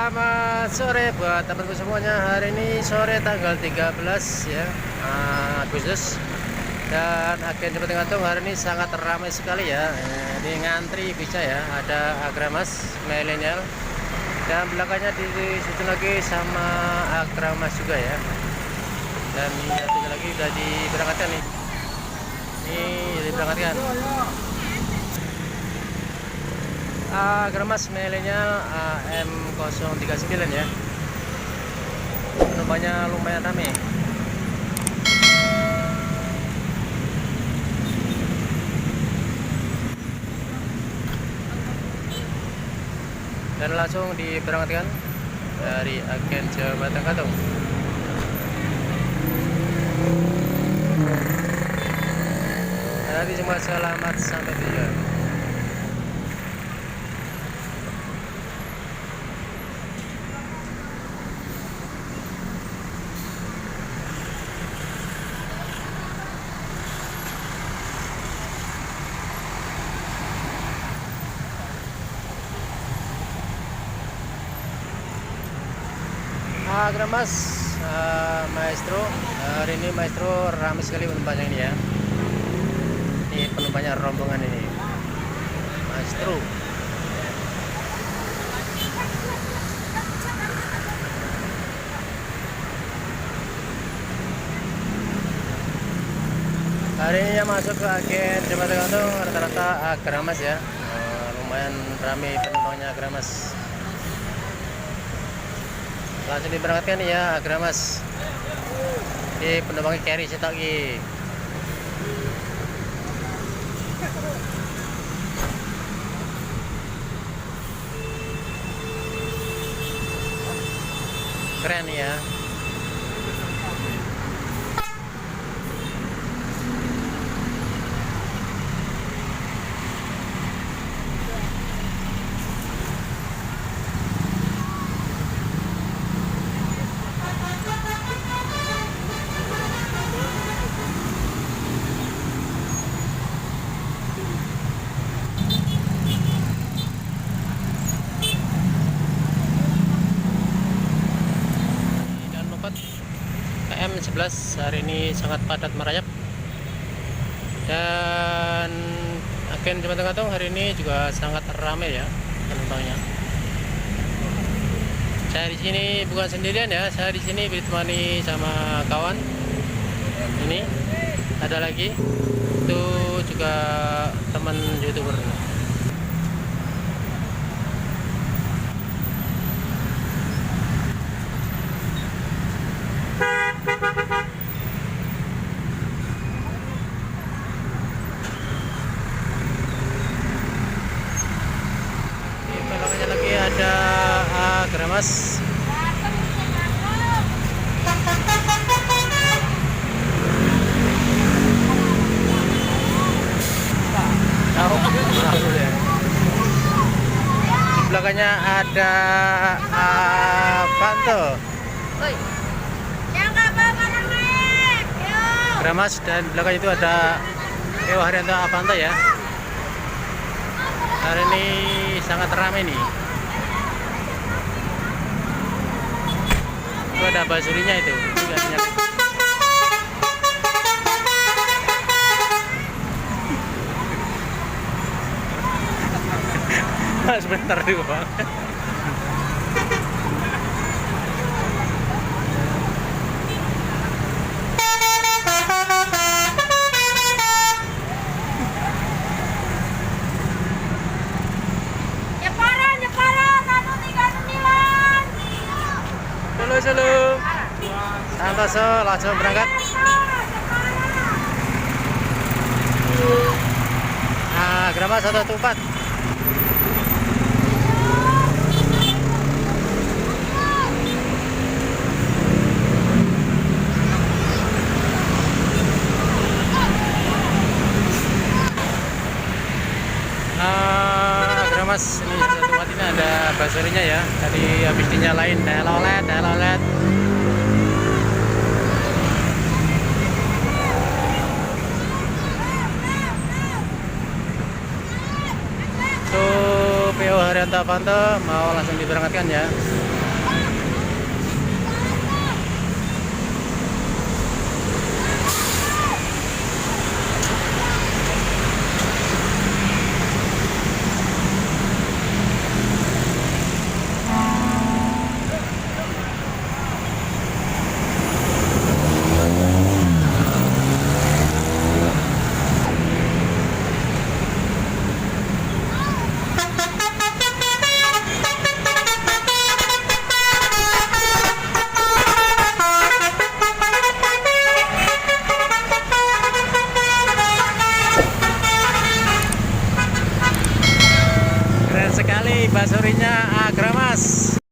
Selamat sore buat teman-teman semuanya. Hari ini sore tanggal 13 ya, Agustus. Dan agen Jembatan Gantung hari ini sangat ramai sekali ya. Ini ngantri bisa ya. Ada Agramas milenial dan belakangnya disusun lagi sama Agramas juga ya. Dan satunya lagi udah diberangkatkan nih. Ini diberangkatkan. Agramas milenial AM039 ya. Penumpangnya lumayan ramai. Dan langsung diberangkatkan dari agen Jembatan Gantung. Nanti semua selamat sampai tujuan. Agramas Maestro, hari ini Maestro ramai sekali penumpangnya ini ya. Ini penumpangnya rombongan ini Maestro. Hari ini yang masuk ke agen Jembatan Gantung rata-rata Agramas ya. Lumayan ramai penumpangnya Agramas. Langsung diberangkatkan ya Agramas. Di penumpangnya carry cetak lagi. Keren ya. KM11 hari ini sangat padat merayap. Dan agen Jembatan Gantung hari ini juga sangat ramai ya penumpangnya. Saya di sini bukan sendirian ya, saya di sini ditemani sama kawan. Ini ada lagi, itu juga teman YouTuber. Lagi ada Agramas. Di belakangnya ada Avanto. Agramas dan belakang itu ada Ewa Haryanto Avanto ya. Hari ini sangat ramai nih. Itu ada basurinya itu. Sebentar dulu Bang. Halo, Santoso langsung berangkat. Agramas 114. Agramas ini 114 ini ada basurinya ya. Tadi habis dinyalain telolet. PO Haryanto Avanto mau langsung diberangkatkan ya. bakso orinya Agramas.